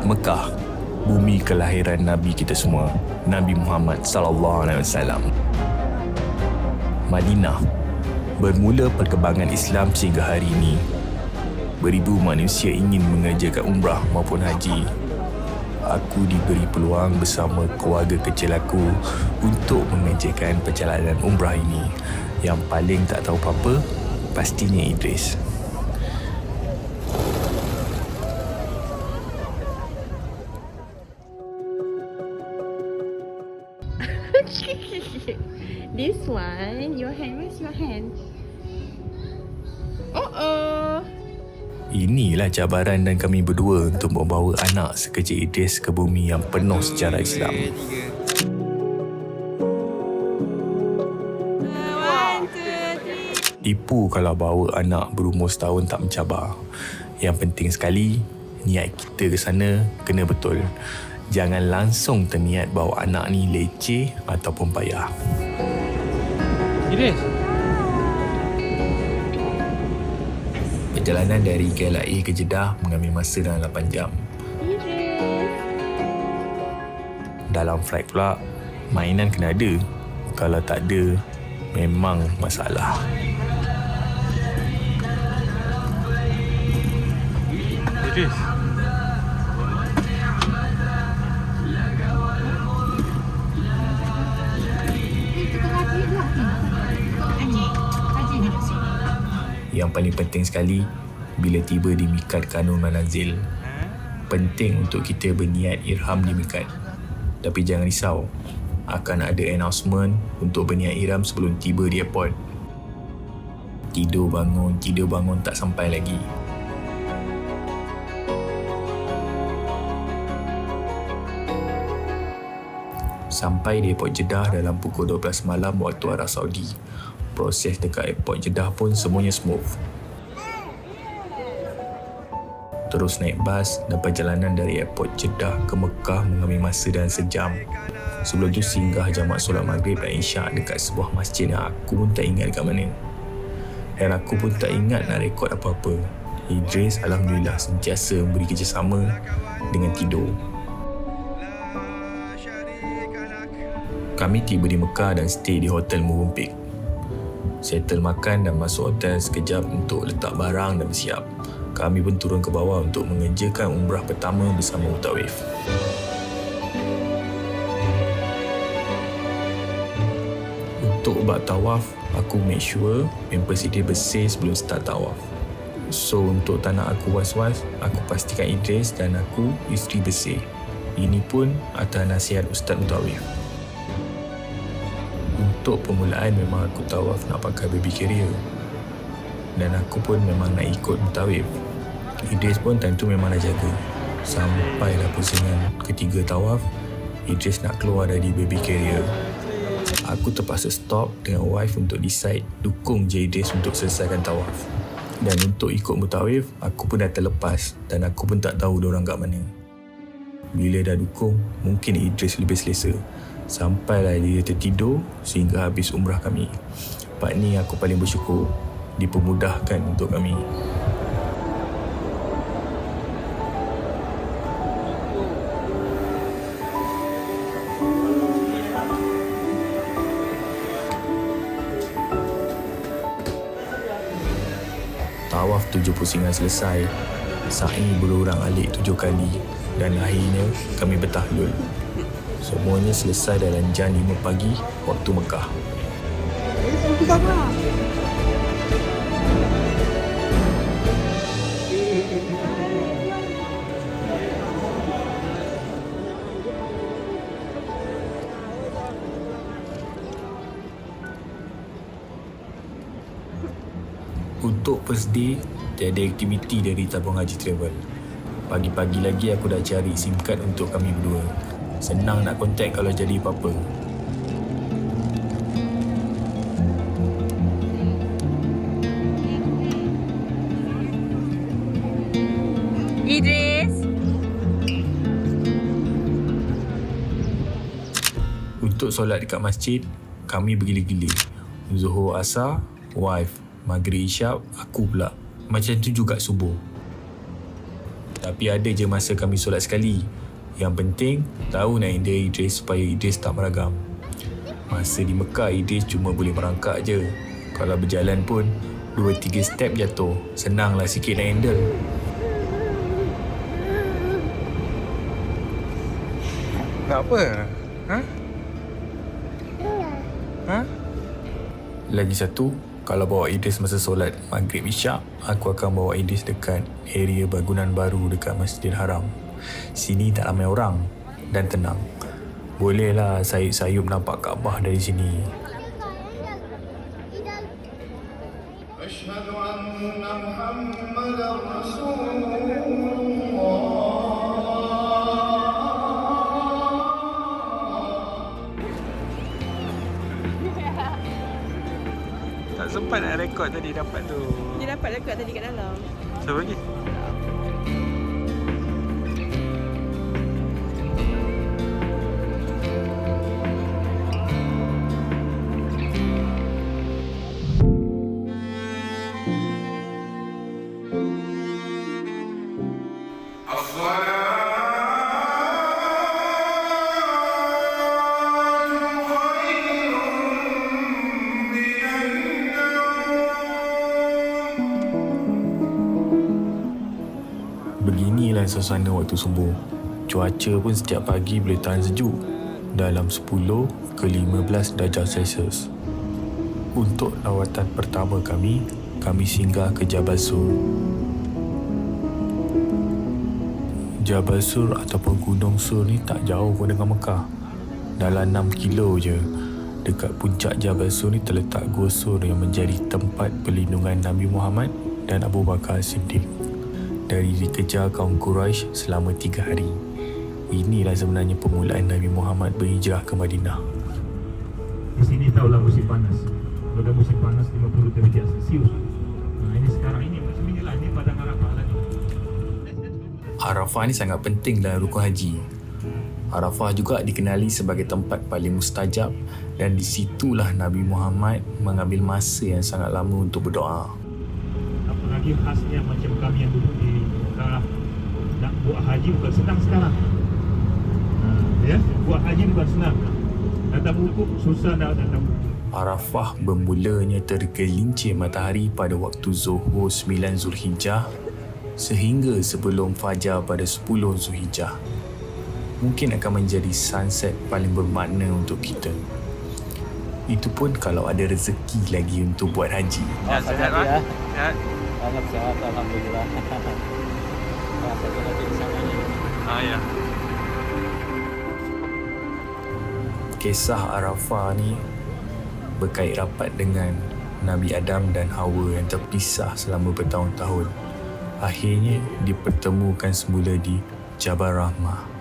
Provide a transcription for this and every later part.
Mekah, bumi kelahiran Nabi kita semua, Nabi Muhammad sallallahu alaihi wasallam. Madinah, bermula perkembangan Islam sehingga hari ini. Beribu manusia ingin mengerjakan umrah maupun haji. Aku diberi peluang bersama keluarga kecil aku untuk mengerjakan perjalanan umrah ini. Yang paling tak tahu apa-apa, pastinya Idris. This one, your hand, where's your hand? Inilah cabaran dan kami berdua untuk membawa anak sekecil Idris ke bumi yang penuh sejarah Islam. Tipu kalau bawa anak berumur setahun tak mencabar. Yang penting sekali, niat kita ke sana kena betul. Jangan langsung terniat bawa anak ni leceh ataupun payah. Idris. Perjalanan dari KLIA ke Jeddah mengambil masa dalam 8 jam. Dalam flight pula, mainan kena ada. Kalau tak ada, memang masalah. Idris. Yang paling penting sekali, bila tiba di Mikat Kanun Manazil, penting untuk kita berniat ihram di Mikat. Tapi jangan risau, akan ada announcement untuk berniat ihram sebelum tiba di airport. Tidur bangun tak sampai lagi. Sampai di airport Jeddah dalam pukul 12 malam waktu Arab Saudi. Proses dekat airport Jeddah pun semuanya smooth. Terus naik bas dan perjalanan dari airport Jeddah ke Mekah mengambil masa dalam sejam. Sebelum tu singgah jamak solat maghrib dan isyak dekat sebuah masjid yang aku pun tak ingat dekat mana. Dan aku pun tak ingat nak rekod apa-apa. Idris alhamdulillah sentiasa memberi kerjasama dengan tidur. Kami tiba di Mekah dan stay di Hotel Movenpick. Settle makan dan masuk hotel sekejap untuk letak barang dan bersiap. Kami pun turun ke bawah untuk mengerjakan umrah pertama bersama Mutawif. Untuk bab tawaf, aku make sure pampers dia bersih sebelum start tawaf. So untuk tak nak aku was-was, aku pastikan Idris dan aku isteri bersih. Ini pun atas nasihat Ustaz Mutawif. Untuk permulaan memang aku tawaf nak pakai baby carrier. Dan aku pun memang nak ikut Mutawif. Idris pun time tu memang dah jaga. Sampailah pusingan ketiga tawaf, Idris nak keluar dari baby carrier. Aku terpaksa stop dengan wife untuk decide dukung je Idris untuk selesaikan tawaf. Dan untuk ikut Mutawif, aku pun dah terlepas dan aku pun tak tahu diorang kat mana. Bila dah dukung, mungkin Idris lebih selesa. Sampailah dia tertidur sehingga habis umrah kami. Part ni aku paling bersyukur, dipermudahkan untuk kami. Tawaf 7 pusingan selesai. Sa'i berurang-alik 7 kali dan akhirnya kami bertahlul. Semuanya selesai dalam jam 5 pagi waktu Mekah. Untuk first day, tiada aktiviti dari tabung haji travel. Pagi-pagi lagi aku dah cari SIM card untuk kami berdua. Senang nak kontak kalau jadi apa-apa. Idris. Untuk solat dekat masjid, kami bergila-gila. Zuhur asar, wife. Maghrib isyak, aku pula. Macam tu juga subuh. Tapi ada je masa kami solat sekali. Yang penting, tahu Nainda Idris supaya Idris tak meragam. Masa di Mekah, Idris cuma boleh merangkak je. Kalau berjalan pun, 2-3 step jatuh. Senanglah sikit nak handle. Tak apa. Ha? Ha? Lagi satu, kalau bawa Idris masa solat Maghrib Isyak, aku akan bawa Idris dekat area bangunan baru dekat Masjidil Haram. Sini tak ramai orang dan tenang. Bolehlah sayup-sayup nampak Kaabah dari sini. أشهد أن محمدا رسول Tak sempat nak rekod tadi dapat tu. Dia dapat dekat tadi kat dalam. Cuba lagi. Beginilah suasana waktu subuh. Cuaca pun setiap pagi boleh tahan sejuk dalam 10 ke 15 darjah Celsius. Untuk lawatan pertama kami singgah ke Jabal Sur. Jabal Sur ataupun Gunung Sur ni tak jauh pun dengan Mekah. Dalam 6 kilo je. Dekat puncak Jabal Sur ni terletak Gua Sur yang menjadi tempat perlindungan Nabi Muhammad dan Abu Bakar Siddiq dari dikejar kaum Quraisy selama 3 hari. Inilah sebenarnya permulaan Nabi Muhammad berhijrah ke Madinah. Di sini tahulah musim panas. Kalau dah musim panas 50 derajat Celsius. Ini sekarang ini macam inilah, ini padang Arafah lagi. Arafah ni sangat penting dalam rukun haji. Arafah juga dikenali sebagai tempat paling mustajab dan di situlah Nabi Muhammad mengambil masa yang sangat lama untuk berdoa. Apalagi khasnya macam kami yang duduk di Mekah, nak buat haji bukan senang sekarang. Ya, buat haji bukan senang. Datang wukuf susah dah datang wukuf. Arafah bermulanya tergelincir matahari pada waktu Zuhur 9 Zulhijjah sehingga sebelum Fajar pada 10 Zulhijjah. Mungkin akan menjadi sunset paling bermakna untuk kita. Itu pun kalau ada rezeki lagi untuk buat haji. Sehat lah. Sehat. Sehat, alhamdulillah. Satu lagi di sana ni. Ya. Kisah Arafah ni berkait rapat dengan Nabi Adam dan Hawa yang terpisah selama bertahun-tahun. Akhirnya dipertemukan semula di Jabal Rahmah.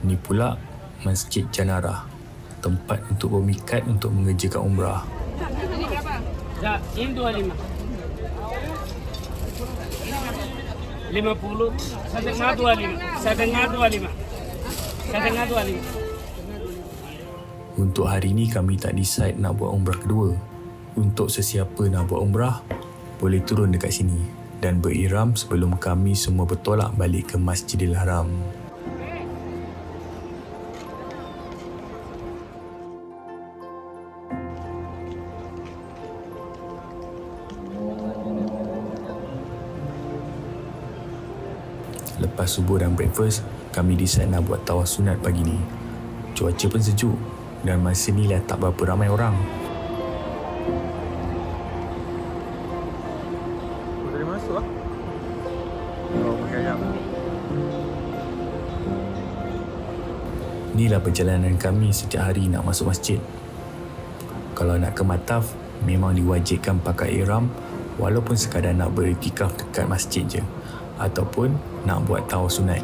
Ini pula Masjid Janarah, tempat untuk pemikat untuk mengerjakan umrah. Ya, ini 25. 50, setengah 25. Setengah 25. Setengah 25. Untuk hari ni kami tak decide nak buat umrah kedua. Untuk sesiapa nak buat umrah, boleh turun dekat sini dan berirham sebelum kami semua bertolak balik ke Masjidil Haram. Lepas subuh dan breakfast, kami decide nak buat tawaf sunat pagi ni. Cuaca pun sejuk dan masa ni dah tak berapa ramai orang. Boleh masuk lah. Oh, pakai ayam. Inilah perjalanan kami setiap hari nak masuk masjid. Kalau nak ke Mataf, memang diwajibkan pakai ihram walaupun sekadar nak beriktikaf dekat masjid je ataupun nak buat tawaf sunat.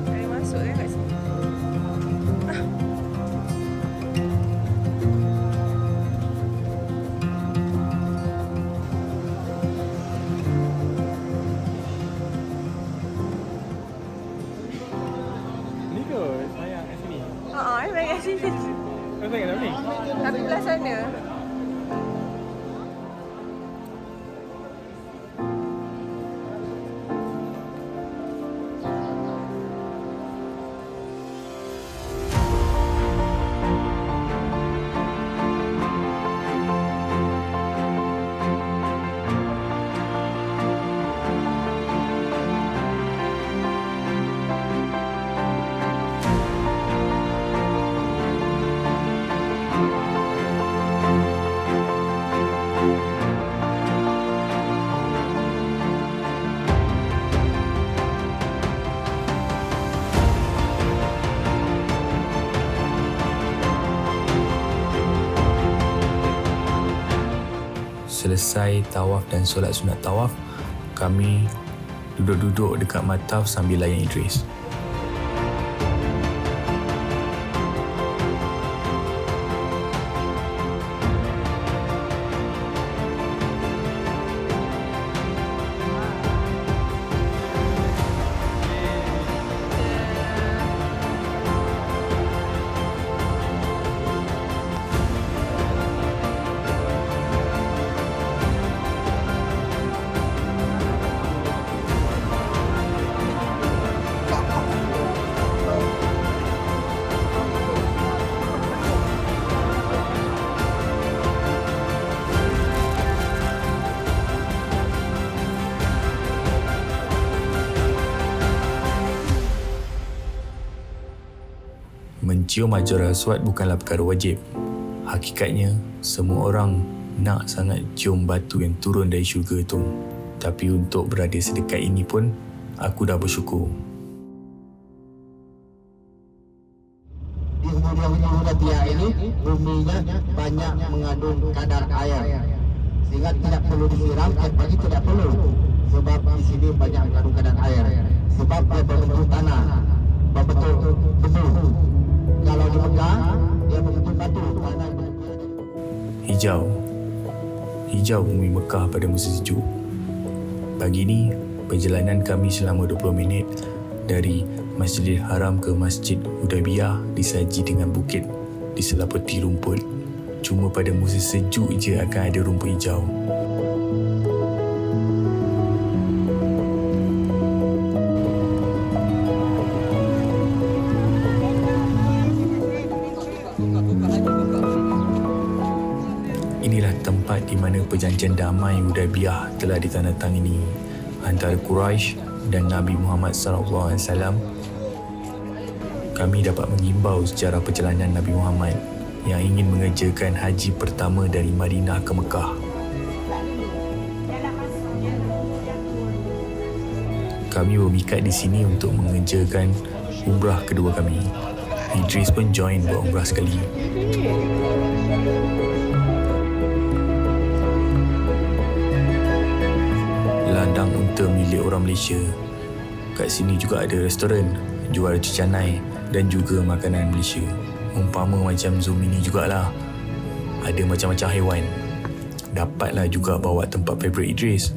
Boleh masuk kan kat sini. Ni ke sayang kat sini? Baik kat sini. Kau sayang kat ni? Tapi belah sana. Selesai tawaf dan solat sunat tawaf, kami duduk-duduk dekat Mataf sambil layan Idris. Mencium Hajar Aswad bukanlah perkara wajib. Hakikatnya, semua orang nak sangat cium batu yang turun dari syurga itu. Tapi untuk berada sedekat ini pun, aku dah bersyukur. Di hujung-hujung Tiak ini, buminya banyak mengandung kadar air. Sehingga tidak perlu disiram, tiap pagi tidak perlu. Sebab di sini banyak mengandung kadar air. Sebab dia berbentuk tanah, berbentuk debu. Kalau di Mekah, dia berbentuk batu. Hijau. Hijau bumi Mekah pada musim sejuk. Pagi ni, perjalanan kami selama 20 minit dari Masjidil Haram ke Masjid Hudaybiyah disaji dengan bukit diseliputi rumput. Cuma pada musim sejuk je akan ada rumput hijau. Inilah tempat di mana perjanjian damai Hudaybiyah telah ditandatangani antara Quraisy dan Nabi Muhammad SAW. Kami dapat mengimbau sejarah perjalanan Nabi Muhammad yang ingin mengerjakan haji pertama dari Madinah ke Mekah. Kami bermikat di sini untuk mengerjakan umrah kedua kami. Idris pun join buat umrah sekali. Ladang unta milik orang Malaysia. Kat sini juga ada restoran jual canai dan juga makanan Malaysia. Umpama macam zoom ini jugalah. Ada macam-macam haiwan. Dapatlah juga bawa tempat favourite Idris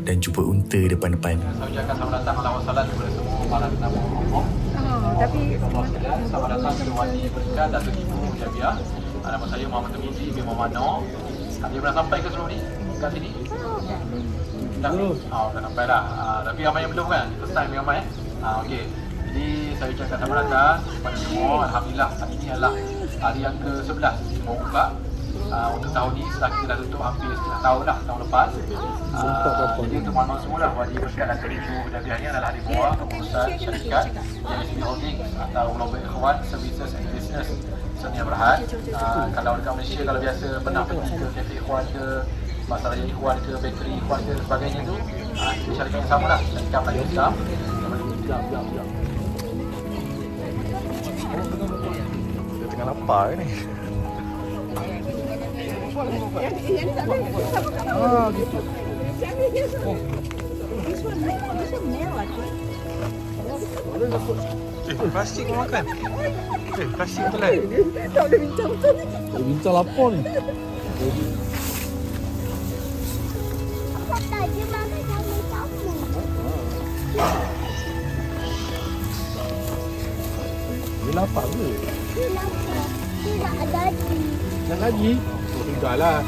dan jumpa unta depan-depan. Saya ucapkan selamat datang ala wassalam kepada semua para tetamu Hongkong. Tapi Selamat datang ke Wadi Berkat Datuk Ibu Jabiah. Nama saya Muhammad Tumizi bin Muhammad Noor. Dia pernah sampai ke sebelum ni? Kat sini? Dah? Dah sampai dah. Tapi ramai yang belum kan? First time yang ramai. Okey. Jadi saya ucapkan selamat datang kepada semua. Alhamdulillah hari ini adalah hari yang ke-11 mau buka. Untuk tahun ni setelah kita dah tutup hampir setengah tahun dah, tahun lepas. Jadi untuk maklumat semua lah, Wadi Berkat Datuk Ibu Jabiah ni adalah di bawah pengurusan syarikat YSB Holdings atau Global Ikhwan Services and Business Senia Berhad. Kalau dekat Malaysia, kalau biasa pernah pergi ke Cafe Ikhwan ke, Pasar Raya Ikhwan ke, Bakery Ikhwan ke dan sebagainya tu, itu syarikat yang sama lah, syarikat Melayu Islam. Dia tengah lapar ni. Plastik kau makan. Plastik tu lah. tak boleh bincang betul ni. Bincang lapar ni. Dia lapar ke? Tidak ada lagi. Nak lagi? Oh, sudahlah.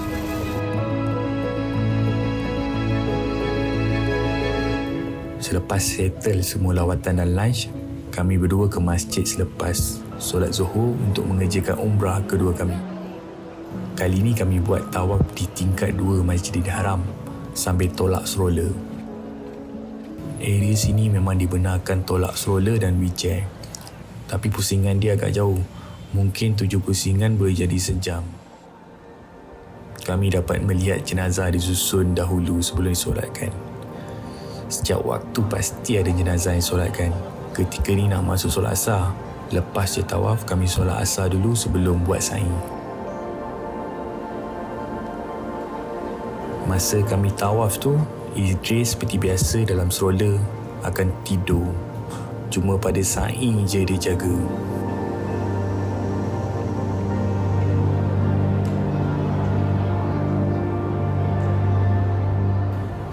Selepas settle semua lawatan dan lunch, kami berdua ke masjid selepas solat Zuhur untuk mengerjakan umrah kedua kami. Kali ini kami buat tawaf di tingkat 2 Masjidil Haram sambil tolak stroller. Area sini memang dibenarkan tolak stroller dan wheelchair. Tapi pusingan dia agak jauh. Mungkin 7 pusingan boleh jadi sejam. Kami dapat melihat jenazah disusun dahulu sebelum disolatkan. Setiap waktu pasti ada jenazah yang solatkan. Ketika ni nak masuk solat asar. Lepas je tawaf, kami solat asar dulu sebelum buat sa'i. Masa kami tawaf tu, Idris seperti biasa dalam stroller akan tidur. Cuma pada sa'i je dia jaga.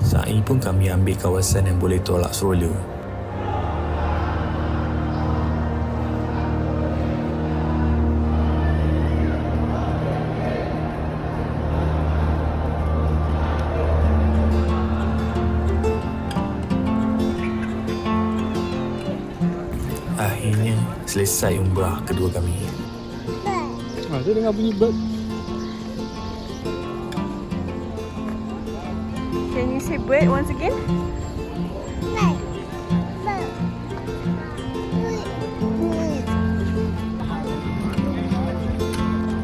Sa'i pun kami ambil kawasan yang boleh tolak stroller. Akhirnya selesai umrah kedua kami. Dia dengar bunyi bird. Can you say bird once again?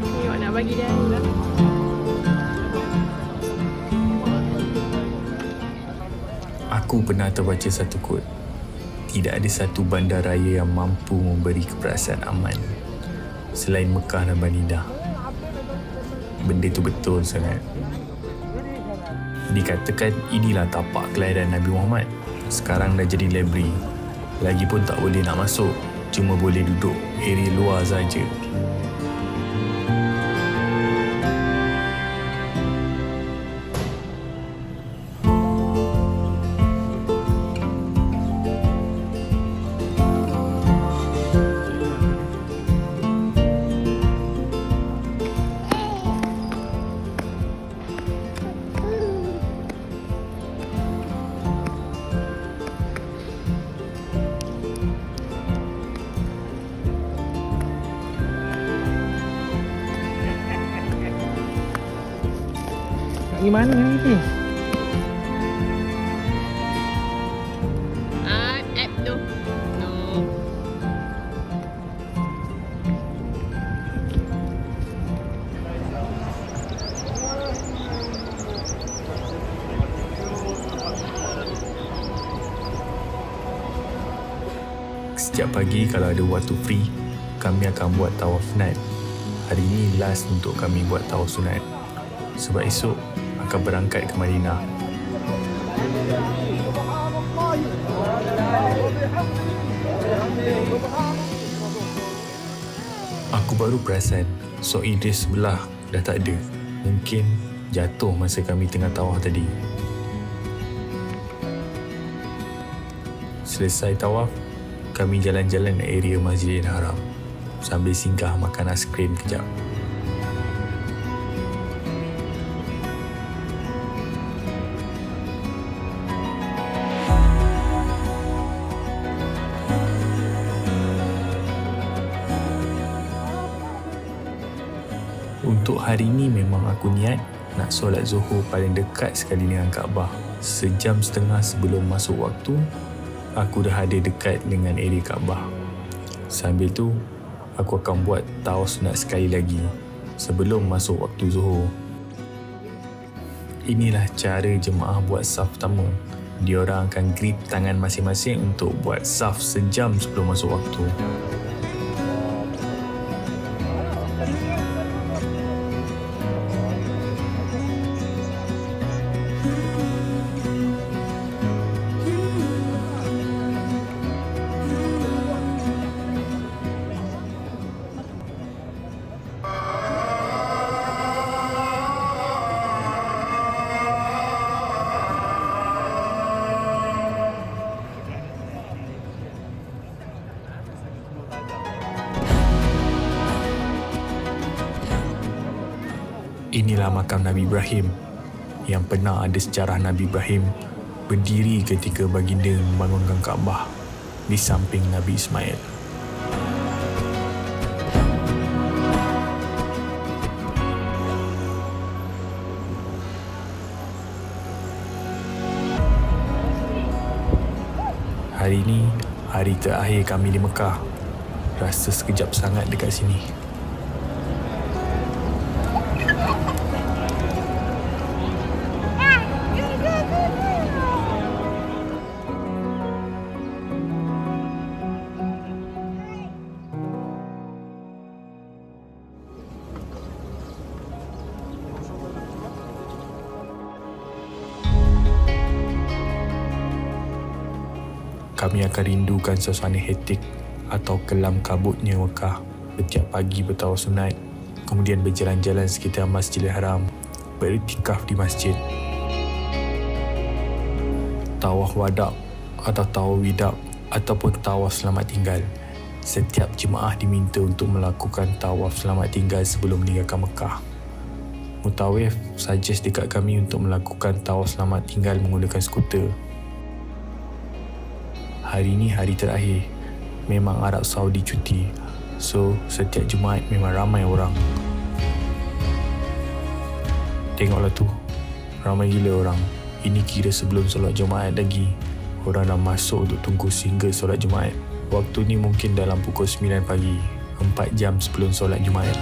Tengok nak bagi dia air lah. Aku pernah terbaca satu quote. Tidak ada satu bandaraya yang mampu memberi keperasaan aman selain Mekah dan Madinah. Benda tu betul sangat. Dikatakan inilah tapak kelahiran Nabi Muhammad. Sekarang dah jadi library. Lagipun tak boleh nak masuk. Cuma boleh duduk area luar saja. Nak pergi mana ni? App tu. No. Setiap pagi kalau ada waktu free, kami akan buat tawaf sunat. Hari ini last untuk kami buat tawaf sunat. Sebab esok akan berangkat ke Madinah. Aku baru perasan Sok Idris sebelah dah tak ada. Mungkin jatuh masa kami tengah tawaf tadi. Selesai tawaf, kami jalan-jalan area Masjidil Haram sambil singgah makan aiskrim kejap. Untuk hari ni memang aku niat nak solat Zuhur paling dekat sekali dengan Kaabah. Sejam setengah sebelum masuk waktu, aku dah ada dekat dengan area Kaabah. Sambil tu, aku akan buat tawaf sunat sekali lagi sebelum masuk waktu Zuhur. Inilah cara jemaah buat saf pertama. Diorang akan grip tangan masing-masing untuk buat saf sejam sebelum masuk waktu. Inilah makam Nabi Ibrahim yang pernah ada sejarah Nabi Ibrahim berdiri ketika baginda membangunkan Kaabah di samping Nabi Ismail. Hari ini hari terakhir kami di Mekah. Rasa sekejap sangat dekat sini. Kami akan rindukan suasana hektik atau kelam kabutnya Mekah. Setiap pagi bertawaf sunat, kemudian berjalan-jalan sekitar Masjidil Haram, beriktikaf di masjid. Tawaf wadak atau tawaf widab ataupun tawaf selamat tinggal. Setiap jemaah diminta untuk melakukan tawaf selamat tinggal sebelum meninggalkan Mekah. Mutawif suggest dekat kami untuk melakukan tawaf selamat tinggal menggunakan skuter. Hari ini hari terakhir. Memang Arab Saudi cuti. So, setiap Jumaat memang ramai orang. Tengoklah tu. Ramai gila orang. Ini kira sebelum solat Jumaat lagi. Orang dah masuk untuk tunggu sehingga solat Jumaat. Waktu ni mungkin dalam pukul 9 pagi. 4 jam sebelum solat Jumaat.